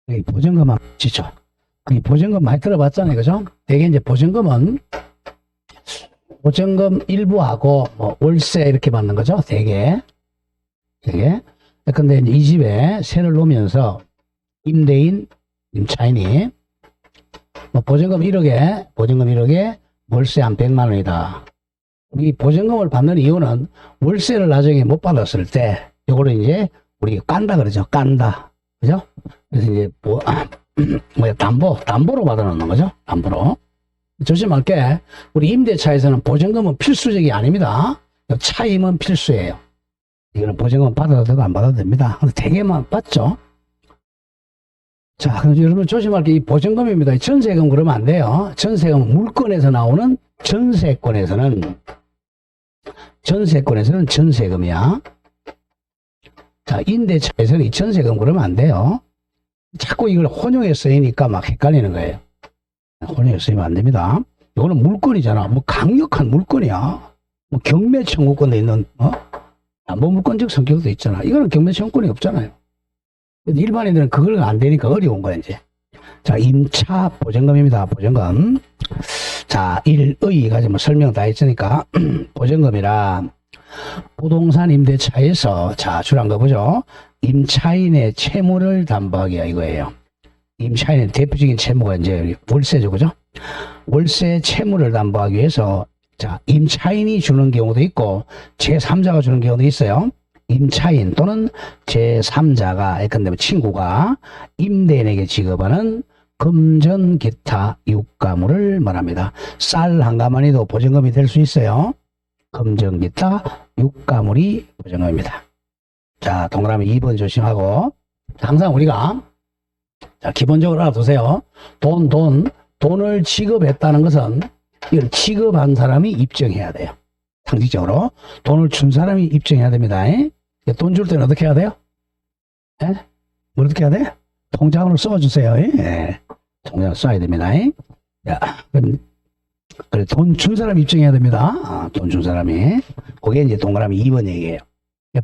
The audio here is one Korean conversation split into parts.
이 보증금은 지죠. 이 보증금 많이 들어봤잖아요. 그죠? 대개 이제 보증금은 보증금 일부하고 뭐 월세 이렇게 받는 거죠. 대개. 근데 이제 이 집에 세를 놓으면서 임대인, 임차인이 뭐 보증금 1억에 월세 한 100만 원이다. 이 보증금을 받는 이유는 월세를 나중에 못 받았을 때 요거를 이제 우리가 깐다 그러죠. 깐다. 그죠? 그래서 이제 담보로 받아놓는 거죠. 담보로. 조심할 게 우리 임대차에서는 보증금은 필수적이 아닙니다. 차임은 필수예요. 이거는 보증금 받아도 되고 안 받아도 됩니다. 근데 대개만 받죠. 자, 그럼 여러분 조심할 게 이 보증금입니다. 전세금 그러면 안 돼요. 전세금은 물건에서 나오는 전세권에서는 전세금이야. 자, 임대차에서는 이 전세금 그러면 안 돼요. 자꾸 이걸 혼용에 쓰이니까 막 헷갈리는 거예요. 혼용에 쓰이면 안 됩니다. 이거는 물건이잖아. 뭐 강력한 물건이야. 뭐 경매 청구권도 있는, 뭐 물건적 성격도 있잖아. 이거는 경매 청구권이 없잖아요. 일반인들은 그걸 안 되니까 어려운 거야, 이제. 자, 임차 보증금입니다. 보증금. 자, 일의 뭐 설명 다 했으니까 보증금이라 부동산 임대차에서 자, 줄한 거 보죠. 임차인의 채무를 담보하기야 이거예요. 임차인의 대표적인 채무가 이제 월세죠, 그죠? 월세 채무를 담보하기 위해서 자, 임차인이 주는 경우도 있고 제3자가 주는 경우도 있어요. 임차인 또는 제3자가 예컨대 친구가 임대인에게 지급하는 금전 기타 유가물을 말합니다. 쌀 한 가마니도 보증금이 될 수 있어요. 금전 기타 유가물이 보증금입니다. 자, 동그라미 2번 조심하고 항상 우리가 자, 기본적으로 알아두세요. 돈을 지급했다는 것은 이걸 지급한 사람이 입증해야 돼요. 상식적으로 돈을 준 사람이 입증해야 됩니다. 돈 줄 때는 어떻게 해야 돼요? 뭘 어떻게 해야 돼? 통장으로 써주세요. 통장으로 써야 됩니다. 그래, 돈 준 사람이 입증해야 됩니다. 돈 준 사람이. 그게 이제 동그라미 2번 얘기예요.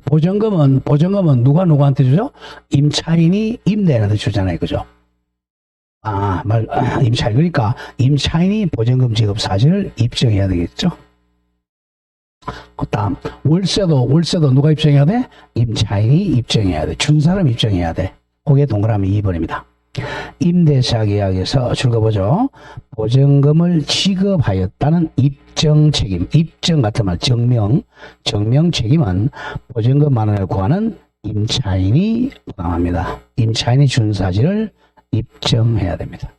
보증금은 누가 누구한테 주죠? 임차인이 임대인한테 주잖아요. 그죠? 임차인. 그러니까 임차인이 보증금 지급 사실을 입증해야 되겠죠? 그 다음, 월세도 누가 입증해야 돼? 임차인이 입증해야 돼. 준 사람 입증해야 돼. 그게 동그라미 2번입니다. 임대차 계약에서 줄거보죠. 보증금을 지급하였다는 입증 책임. 입증 같은 말, 증명 책임은 보증금 만원을 구하는 임차인이 부담합니다. 임차인이 준 사실을 입증해야 됩니다.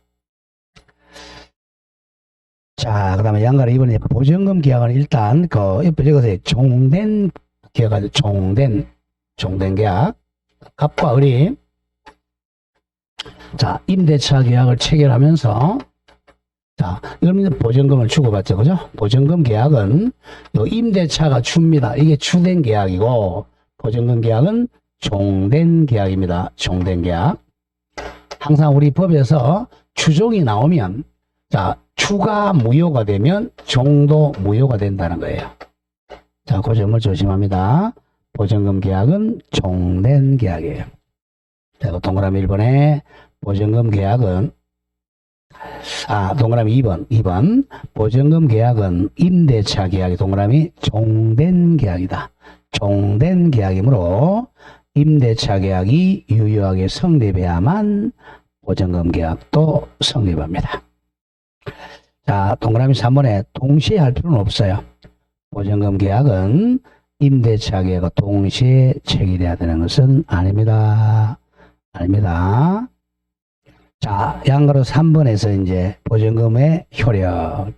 자, 그 다음에 양가로 이번에 보증금 계약은 일단, 옆에 적으세요. 종된 계약하죠. 종된 계약. 갑과 을이. 자, 임대차 계약을 체결하면서, 자, 이건 보증금을 주고받죠. 그죠? 보증금 계약은, 요 임대차가 주입니다. 이게 주된 계약이고, 보증금 계약은 종된 계약입니다. 종된 계약. 항상 우리 법에서 주종이 나오면, 자, 주가 무효가 되면 종도 무효가 된다는 거예요. 자, 그 점을 조심합니다. 보증금 계약은 종된 계약이에요. 자, 동그라미 1번에 보증금 계약은 동그라미 2번 보증금 계약은 임대차 계약이 동그라미 종된 계약이다. 종된 계약이므로 임대차 계약이 유효하게 성립해야만 보증금 계약도 성립합니다. 자, 동그라미 3번에 동시에 할 필요는 없어요. 보증금 계약은 임대차 계약과 동시에 체결해야 되는 것은 아닙니다. 자, 양가로 3번에서 이제 보증금의 효력.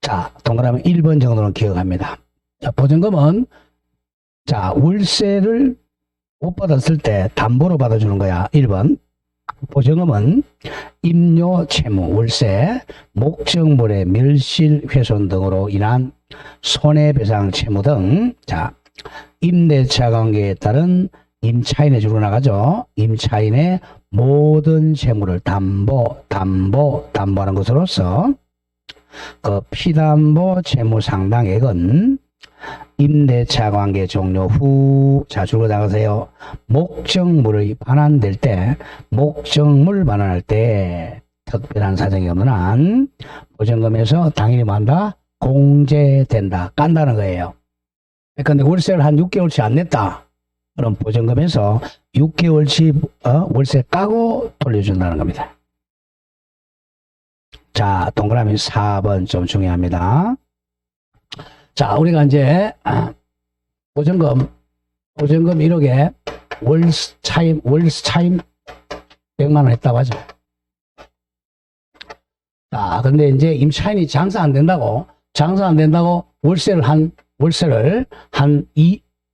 자, 동그라미 1번 정도는 기억합니다. 자, 보증금은 자, 월세를 못 받았을 때 담보로 받아주는 거야. 1번. 보증금은 임료 채무, 월세, 목적물의 멸실, 훼손 등으로 인한 손해배상 채무 등, 자, 임대차 관계에 따른 임차인의 주로 나가죠. 임차인의 모든 채무를 담보하는 것으로서 그 피담보 채무 상당액은 임대차 관계 종료 후, 자, 줄거 나가세요. 목적물의 반환될 때, 목적물 반환할 때, 특별한 사정이 없는 한, 보증금에서 당연히 뭐한다? 공제된다. 깐다는 거예요. 근데 월세를 한 6개월치 안 냈다. 그럼 보증금에서 6개월치 월세 까고 돌려준다는 겁니다. 자, 동그라미 4번 좀 중요합니다. 자, 우리가 이제 보증금 1억에 월스 차임 100만 원 했다고 하죠. 자, 근데 이제 임차인이 장사 안 된다고 월세를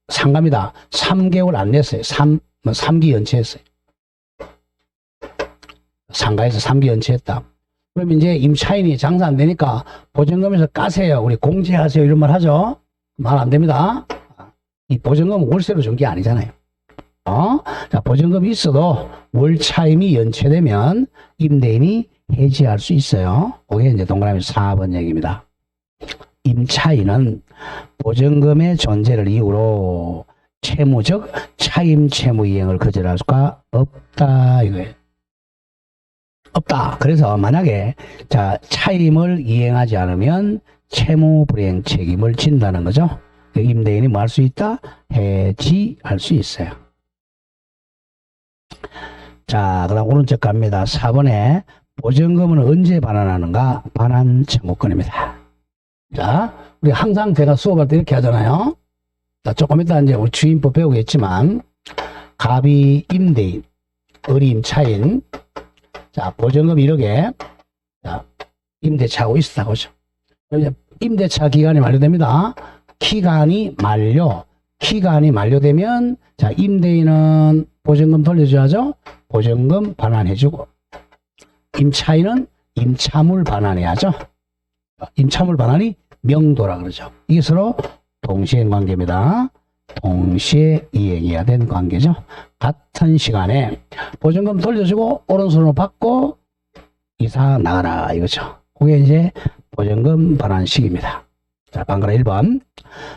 상가입니다. 3개월 안 냈어요. 3기 연체했어요. 상가에서 3기 연체했다. 그럼 이제 임차인이 장사 안 되니까 보증금에서 까세요. 우리 공제하세요. 이런 말 하죠. 말 안 됩니다. 이 보증금은 월세로 준 게 아니잖아요. 자, 보증금이 있어도 월 차임이 연체되면 임대인이 해지할 수 있어요. 그게 이제 동그라미 4번 얘기입니다. 임차인은 보증금의 존재를 이유로 채무적 차임 채무 이행을 거절할 수가 없다 이거예요. 없다. 그래서 만약에 자 차임을 이행하지 않으면 채무 불이행 책임을 진다는 거죠. 임대인이 뭐 할 수 있다? 해지할 수 있어요. 자, 그다음 오른쪽 갑니다. 4번에 보증금은 언제 반환하는가? 반환 청구권입니다. 자, 우리 항상 제가 수업할 때 이렇게 하잖아요. 자, 조금 이따 이제 우리 주임법 배우겠지만, 갑이 임대인, 을이 임차인, 자, 보증금 1억에, 자, 임대차하고 있었다고 하죠. 임대차 기간이 만료됩니다. 기간이 만료되면, 자, 임대인은 보증금 돌려줘야죠. 보증금 반환해주고, 임차인은 임차물 반환해야죠. 임차물 반환이 명도라 그러죠. 이게 서로 동시행 관계입니다. 동시에 이행해야 되는 관계죠. 같은 시간에 보증금 돌려주고 오른손으로 받고 이사 나가라 이거죠. 그게 이제 보증금 반환식입니다. 자, 방금 1번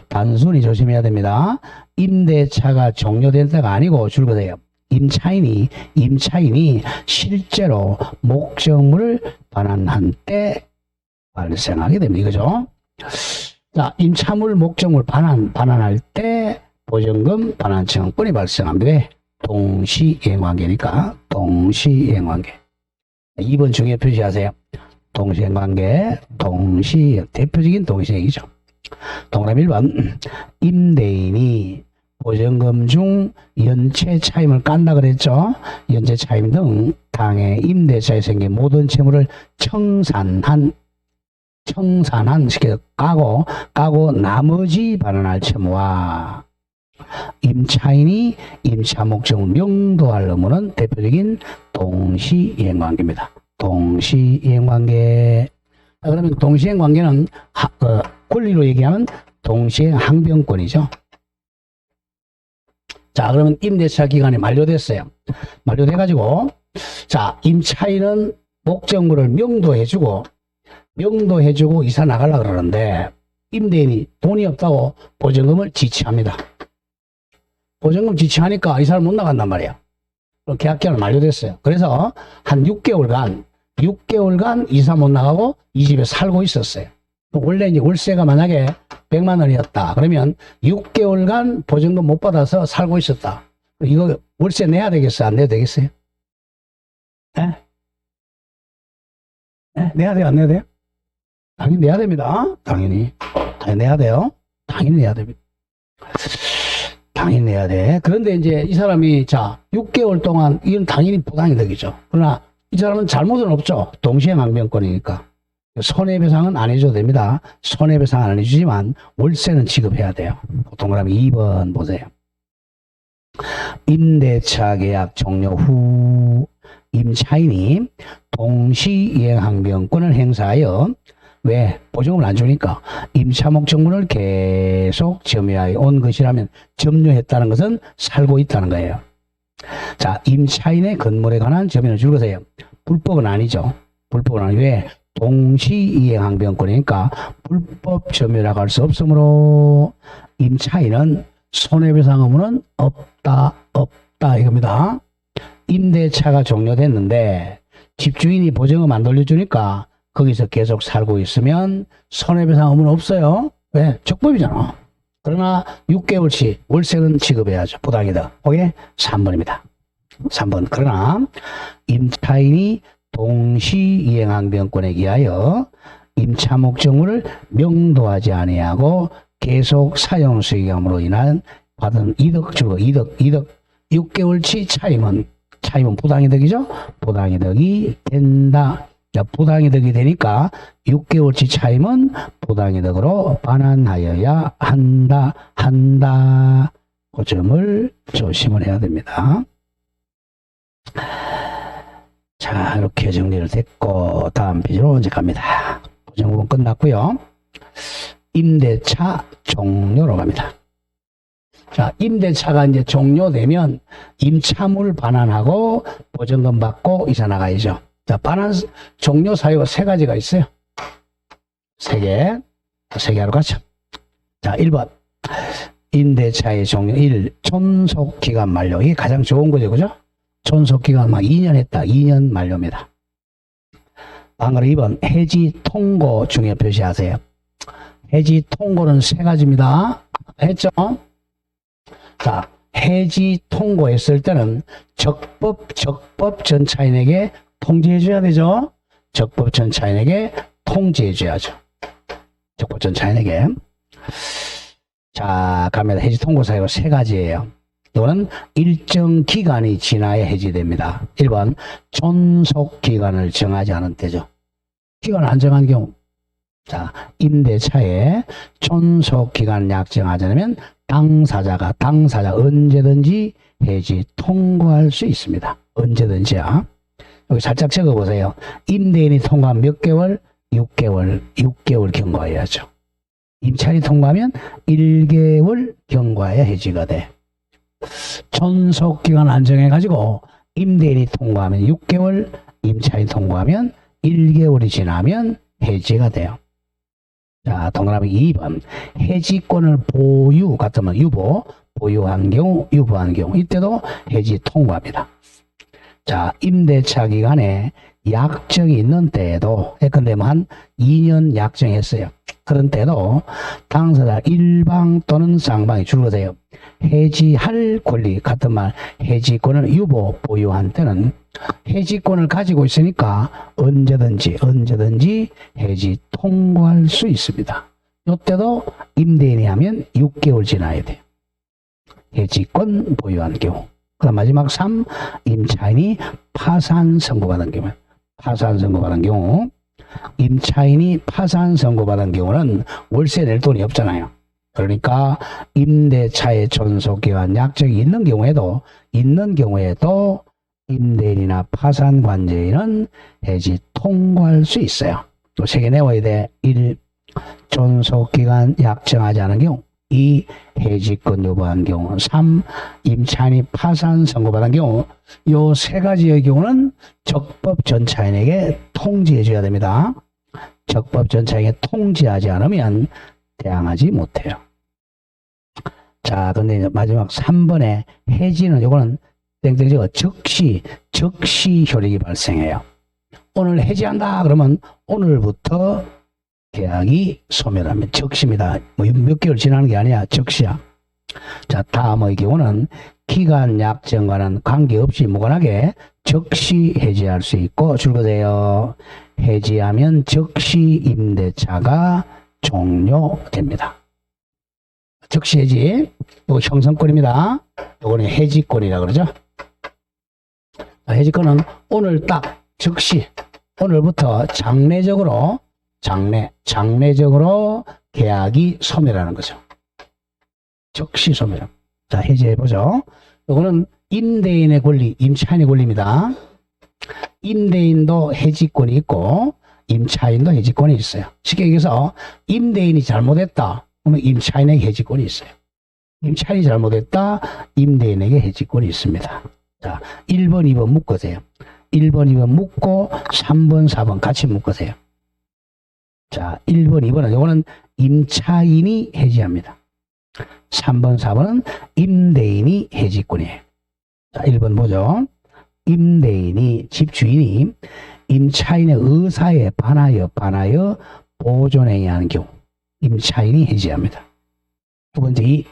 단순히 조심해야 됩니다. 임대차가 종료될 때가 아니고 줄거세요. 임차인이 실제로 목적물을 반환한 때 발생하게 됩니다. 이거죠. 자, 임차물 목적물 반환할 때 보증금 반환 청구권이 발생합니다. 왜? 동시이행관계니까 동시이행관계. 2번 중에 표시하세요. 동시이행관계, 대표적인 동시이행이죠. 동그라미 1번 임대인이 보증금 중 연체 차임을 깐다 그랬죠. 연체 차임 등 당해 임대차에 생긴 모든 채무를 청산한 시켜 까고 나머지 반환할 채무와 임차인이 임차 목적을 명도할 의무는 대표적인 동시이행관계입니다. 동시이행관계. 그러면 동시이행관계는 권리로 얘기하면 동시이행 항변권이죠. 자, 그러면 임대차 기간이 만료됐어요. 만료돼가지고, 자, 임차인은 목적물을 명도해주고 이사 나가려고 그러는데, 임대인이 돈이 없다고 보증금을 지치합니다. 보증금 지치하니까 이사를 못 나간단 말이에요. 그럼 계약기간은 만료됐어요. 그래서 한 6개월간 이사 못 나가고 이 집에 살고 있었어요. 원래 이제 월세가 만약에 100만 원이었다. 그러면 6개월간 보증금 못 받아서 살고 있었다. 이거 월세 내야 되겠어요? 안 내야 되겠어요? 내야 돼요? 안 내야 돼요? 당연히 내야 됩니다. 당연히 내야 돼요. 당연히 내야 됩니다. 당연히 내야 돼. 그런데 이제 이 사람이 자 6개월 동안 이건 당연히 부당이득이죠. 그러나 이 사람은 잘못은 없죠. 동시에 항변권이니까. 손해배상은 안 해줘도 됩니다. 손해배상 안 해주지만 월세는 지급해야 돼요. 동그라미 2번 보세요. 임대차 계약 종료 후 임차인이 동시이행항변권을 행사하여 왜? 보증금을 안 주니까 임차 목적물을 계속 점유하여 온 것이라면 점유했다는 것은 살고 있다는 거예요. 자, 임차인의 건물에 관한 점유를 줄 것이에요. 불법은 아니죠. 불법은 아니고 왜? 동시이행항변권이니까 불법 점유라고 할 수 없으므로 임차인은 손해배상 의무는 없다 이겁니다. 임대차가 종료됐는데 집주인이 보증금 안 돌려주니까 거기서 계속 살고 있으면 손해배상 의무는 없어요. 왜? 적법이잖아. 그러나 6개월치 월세는 지급해야죠. 부당이득. 그게 3번입니다. 3번. 그러나 임차인이 동시이행항변권에 의하여 임차 목적물을 명도하지 아니하고 계속 사용 수익함으로 인한 받은 이득 주고 이득 6개월치 차임은 부당이득이죠. 부당이득이 된다. 부당이득이 되니까 6개월치 차임은 부당이득으로 반환하여야 한다. 그 점을 조심을 해야 됩니다. 자, 이렇게 정리를 됐고 다음 페이지로 이제 갑니다. 보정 부분 끝났고요. 임대차 종료로 갑니다. 자, 임대차가 이제 종료되면 임차물 반환하고 보증금 받고 이사 나가야죠. 자, 반환 종료 사유가 3가지가 있어요. 3개 하러 가죠. 자, 1번 임대차의 종료 1. 존속기간 만료. 이게 가장 좋은 거죠, 그죠? 존속기간 막 2년 했다. 2년 만료입니다. 방금 2번 해지 통고 중에 표시하세요. 해지 통고는 3가지입니다. 했죠? 자, 해지 통고했을 때는 적법 전차인에게 통지해줘야 되죠. 적법 전차인에게 통지해줘야죠. 적법 전차인에게. 자, 가면 해지 통고 사유가 3가지예요. 이거는 일정 기간이 지나야 해지됩니다. 1번 존속 기간을 정하지 않은 때죠. 기간을 안 정한 경우. 자, 임대차에 존속 기간을 약정하지 않으면 당사자가 언제든지 해지 통고할 수 있습니다. 언제든지야. 여기 살짝 적어보세요. 임대인이 통과한 몇 개월? 6개월 경과해야죠. 임차인이 통과하면 1개월 경과해야 해지가 돼. 존속기간 안 정해가지고 임대인이 통과하면 6개월, 임차인이 통과하면 1개월이 지나면 해지가 돼요. 자, 동그라미 2번 해지권을 보유 같으면 보유한 경우, 유보한 경우 이때도 해지 통과합니다. 자, 임대차 기간에 약정이 있는 때에도 예컨대 한 2년 약정했어요. 그런 때도 당사자 일방 또는 쌍방이 줄거세요. 해지할 권리 같은 말 해지권을 보유한 때는 해지권을 가지고 있으니까 언제든지 해지 통과할 수 있습니다. 이때도 임대인이 하면 6개월 지나야 돼요. 해지권 보유한 경우. 그다음 마지막 3. 임차인이 파산 선고받은 경우. 임차인이 파산 선고받은 경우는 월세 낼 돈이 없잖아요. 그러니까 임대차의 존속기간 약정이 있는 경우에도 임대인이나 파산 관제인은 해지 통과할 수 있어요. 또 3개 내워야 돼. 1. 존속기간 약정하지 않은 경우. 2. 해지권 유보한 경우. 3. 임차인이 파산 선고받은 경우. 요 3가지의 경우는 적법 전차인에게 통지해 줘야 됩니다. 적법 전차인에게 통지하지 않으면 대항하지 못해요. 자, 근데 이제 마지막 3번에 해지는 요거는 땡땡지가 즉시 효력이 발생해요. 오늘 해지한다 그러면 오늘부터 계약이 소멸하면 즉시입니다. 뭐 몇 개월 지나는 게 아니야. 즉시야. 자, 다음의 경우는 기간 약정과는 관계없이 무관하게 즉시 해지할 수 있고 줄거세요. 해지하면 즉시 임대차가 종료됩니다. 즉시 해지. 이거 형성권입니다. 이거는 해지권이라 그러죠. 해지권은 오늘 딱 즉시 오늘부터 장래적으로 계약이 소멸하는 거죠. 즉시 소멸. 자, 해지해보죠. 이거는 임대인의 권리, 임차인의 권리입니다. 임대인도 해지권이 있고 임차인도 해지권이 있어요. 쉽게 얘기해서 임대인이 잘못했다. 그러면 임차인에게 해지권이 있어요. 임차인이 잘못했다. 임대인에게 해지권이 있습니다. 자, 1번, 2번 묶으세요. 1번, 2번 묶고 3번, 4번 같이 묶으세요. 자, 1번, 2번은 요거는 임차인이 해지합니다. 3번, 4번은 임대인이 해지권이에요. 자, 1번 보죠. 임대인이, 집주인이 임차인의 의사에 반하여 보존행위하는 경우 임차인이 해지합니다. 두 번째,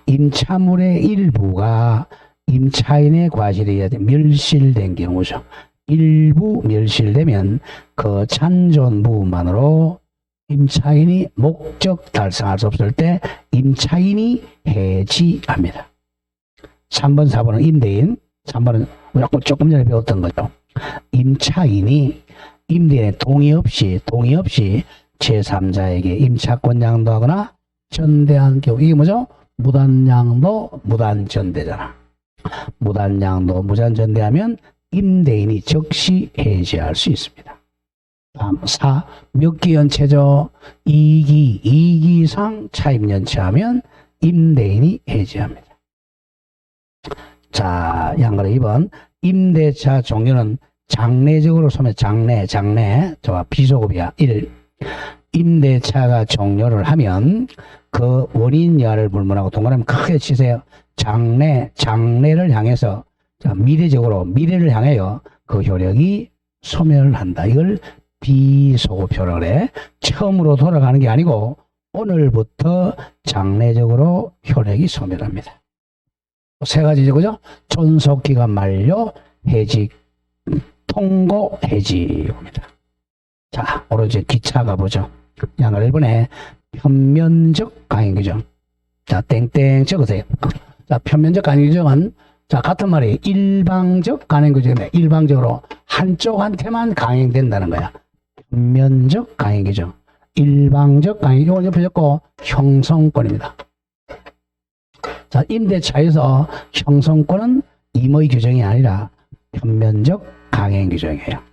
임차물의 일부가 임차인의 과실에 의해 멸실된 경우죠. 일부 멸실되면 그 잔존 부분만으로 임차인이 목적 달성할 수 없을 때 임차인이 해지합니다. 3번, 4번은 임대인, 3번은 조금 전에 배웠던 거죠. 임차인이 임대인의 동의 없이 제3자에게 임차권 양도하거나 전대한 경우, 이게 뭐죠? 무단양도, 무단전대잖아. 무단양도, 무단전대하면 임대인이 즉시 해지할 수 있습니다. 다음 4. 몇 기 연체죠? 2기 이상 차임 연체하면 임대인이 해지합니다. 자, 양거래 2번. 임대차 종료는 장래적으로 소멸, 장래. 저 비소급이야. 1. 임대차가 종료를 하면 그 원인 여하를 불문하고 동그라미 크게 치세요. 장래를 향해서, 자, 미래를 향하여 그 효력이 소멸한다. 이걸 비소급효라고 그래. 처음으로 돌아가는 게 아니고 오늘부터 장래적으로 효력이 소멸합니다. 세 가지죠, 그죠? 존속기간 만료, 해지, 통고, 해지입니다. 자, 오로지 기차 가보죠. 양을 1번에 편면적 강행규정. 자, 땡땡 적으세요. 자, 편면적 강행규정은, 자, 같은 말이 일방적 강행규정인데, 일방적으로 한쪽한테만 강행된다는 거야. 편면적 강행규정. 일방적 강행규정. 이걸 옆에 적고 형성권입니다. 자, 임대차에서 형성권은 임의 규정이 아니라 편면적 강행규정이에요.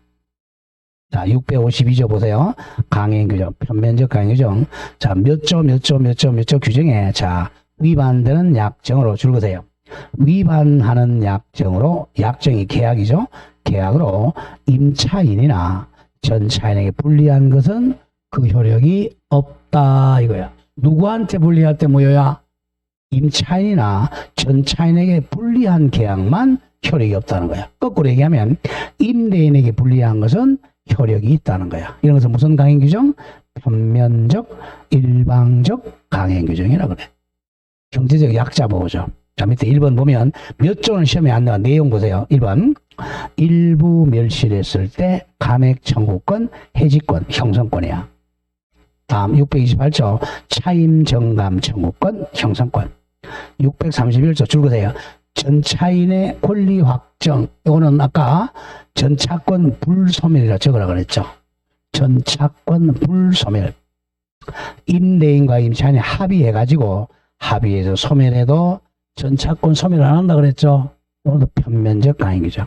자, 652조 보세요. 강행규정, 편면적 강행규정. 자, 몇 조 규정에, 자, 위반되는 약정으로 줄거세요. 위반하는 약정으로, 약정이 계약이죠. 계약으로 임차인이나 전차인에게 불리한 것은 그 효력이 없다 이거야. 누구한테 불리할 때 뭐야? 임차인이나 전차인에게 불리한 계약만 효력이 없다는 거야. 거꾸로 얘기하면 임대인에게 불리한 것은 효력이 있다는 거야. 이런 것은 무슨 강행규정? 편면적, 일방적 강행규정이라고 그래. 경제적 약자 보죠. 자, 밑에 1번 보면 몇 조는 시험에 안 나와. 내용 보세요. 1번. 일부 멸실했을 때 감액 청구권, 해지권, 형성권이야. 다음 628조 차임 정감 청구권, 형성권. 631조 줄거세요. 전차인의 권리 확정. 이거는 아까 전차권 불소멸이라 적으라 그랬죠. 전차권 불소멸. 임대인과 임차인이 합의해가지고 합의해서 소멸해도 전차권 소멸 안 한다 그랬죠. 오늘도 편면적 강행이죠.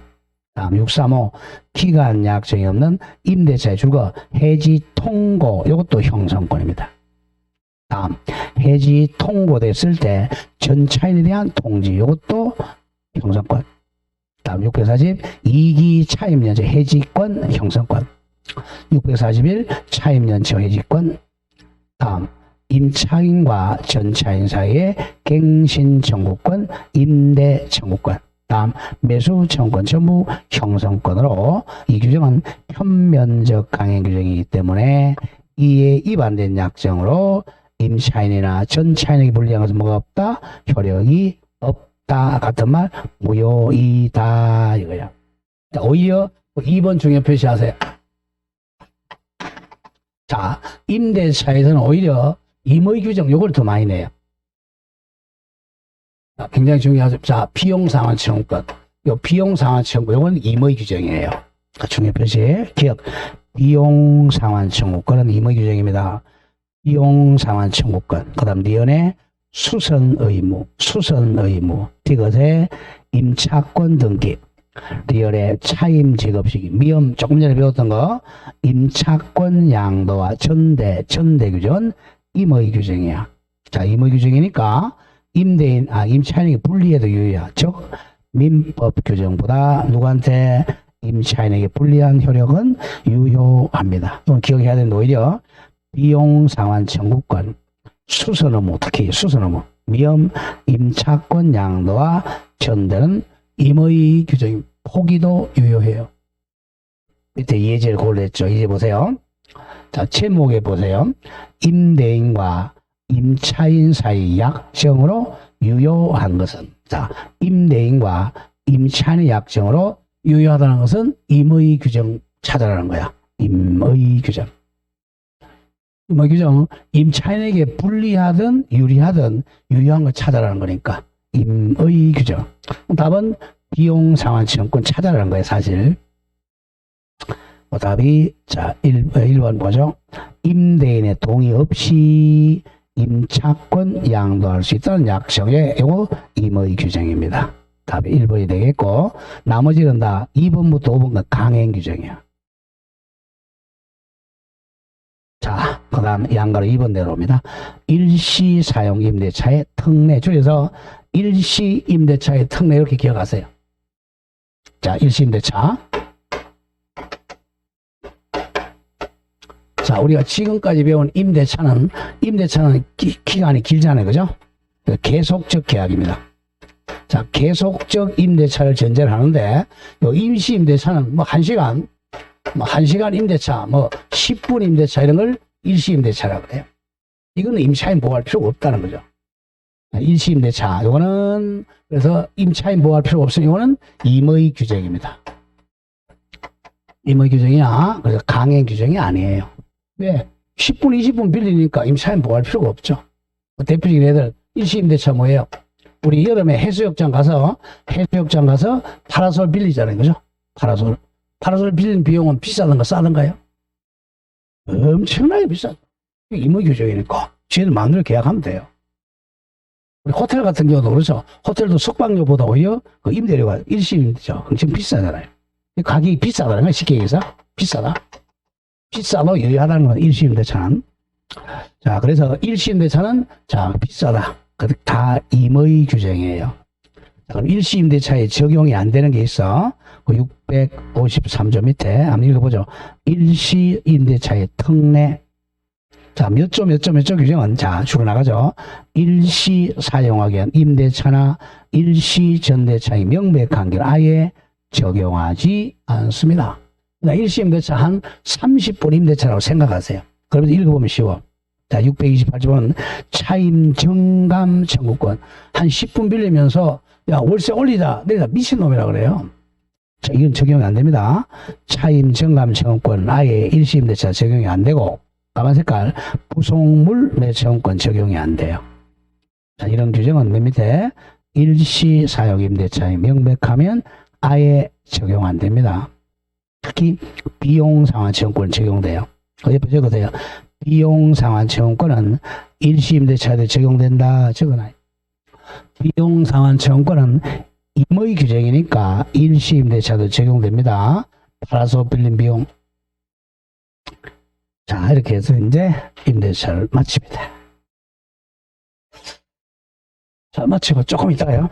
다음 635 기간 약정이 없는 임대차에 줄거 해지 통고. 이것도 형성권입니다. 다음 해지 통고됐을 때 전차인에 대한 통지. 이것도 형성권. 다음 640 2기 차임연체 해지권 형성권. 641 차임연체 해지권. 다음 임차인과 전차인 사이의 갱신 청구권, 임대 청구권. 다음 매수 청구권 전부 형성권으로 이 규정은 편면적 강행 규정이기 때문에 이에 위반된 약정으로 임차인이나 전차인에게 불리한 것은 뭐가 없다? 효력이 없다. 같은 말 무효이다 이거야. 자, 오히려 2번 중요 표시하세요. 자, 임대차에서는 오히려 임의 규정 요걸 더 많이 내요. 자, 굉장히 중요하죠. 자, 비용상환 청구권. 요 비용상환 청구 요건 임의 규정이에요. 중요 표시 기억. 비용상환 청구권은 임의 규정입니다. 비용상환 청구권. 그다음 리언의 수선 의무. 이것의 임차권 등기. 리얼의 차임 지급시기. 미음 조금 전에 배웠던 거. 임차권 양도와 전대 규정은 임의 규정이야. 자, 임의 규정이니까 임차인에게 불리해도 유효야. 즉 민법 규정보다 누구한테 임차인에게 불리한 효력은 유효합니다. 이건 기억해야 되는데 오히려 비용 상환 청구권, 수선 의무, 특히 수선 의무, 위험, 임차권 양도와 전대는 임의 규정, 포기도 유효해요. 밑에 예제를 고려했죠. 이제 보세요. 자, 제목에 보세요. 임대인과 임차인 사이 약정으로 유효한 것은, 자, 임대인과 임차인의 약정으로 유효하다는 것은 임의 규정 찾아라는 거야. 임의 규정. 임의 규정, 임차인에게 불리하든 유리하든 유효한 걸 찾아라는 거니까 임의 규정. 답은 비용 상환 지원권 찾아라는 거예요, 사실. 답이, 자, 1번 보죠. 임대인의 동의 없이 임차권 양도할 수 있다는 약정의 경우 임의 규정입니다. 답이 1번이 되겠고, 나머지는 다 2번부터 5번은 강행 규정이야. 자, 그 다음 양가로 2번 내려옵니다. 일시 사용 임대차의 특례, 줄여서 일시 임대차의 특례, 이렇게 기억하세요. 자, 일시 임대차. 자, 우리가 지금까지 배운 임대차는 기간이 길잖아요. 그죠? 계속적 계약입니다. 자, 계속적 임대차를 전제를 하는데, 요 임시 임대차는 뭐 1시간, 뭐 1시간 임대차, 뭐 10분 임대차 이런 걸 일시 임대차라고 해요. 이거는 임차인 보호할 필요가 없다는 거죠. 일시 임대차, 요거는, 그래서 임차인 보호할 필요가 없으면 이거는 임의 규정입니다. 임의 규정이야. 그래서 강행 규정이 아니에요. 왜? 10분, 20분 빌리니까 임차인 보호할 필요가 없죠. 대표적인 애들, 일시 임대차 뭐예요? 우리 여름에 해수욕장 가서 파라솔 빌리잖아요. 그죠? 파라솔 빌리는 비용은 비싸던가 싸던가요? 엄청나게 비싸죠. 임의 규정이니까. 지혜들 마음대로 계약하면 돼요. 우리 호텔 같은 경우도 그렇죠. 호텔도 숙박료보다 오히려 그 임대료가 일시 임대죠. 엄청 비싸잖아요. 가격이 비싸다는 거야, 쉽게 얘기해서. 비싸다. 비싸도 유효하다는 건 일시 임대차는. 자, 그래서 일시 임대차는, 자, 비싸다. 다 임의 규정이에요. 자, 그럼 일시 임대차에 적용이 안 되는 게 있어. 653조 밑에 한번 읽어보죠. 일시 임대차의 특례. 자, 몇 조 규정은, 자, 줄어나가죠. 일시 사용하기 위한 임대차나 일시 전대차의 명백한 경우 아예 적용하지 않습니다. 그러니까 일시 임대차 한 30분 임대차라고 생각하세요. 그러면서 읽어보면 쉬워. 자, 628조는 차임 정감 청구권. 한 10분 빌리면서, 야, 월세 올리자, 내리자, 미친놈이라 그래요. 자, 이건 적용이 안 됩니다. 차임 정감 청구권 아예 일시 임대차 적용이 안 되고, 까만 색깔 부속물 매청권 적용이 안 돼요. 자, 이런 규정은 맨 밑에 일시 사용 임대차에 명백하면 아예 적용 안 됩니다. 특히 비용 상환 청구권 적용돼요. 옆에 적으세요. 비용 상환 청구권은 일시 임대차에도 적용된다. 적어놔요. 비용 상환 청구권은 임의 규정이니까 일시 임대차도 적용됩니다. 팔아서 빌린 비용. 자, 이렇게 해서 이제 임대차를 마칩니다. 자, 마치고 조금 있다가요.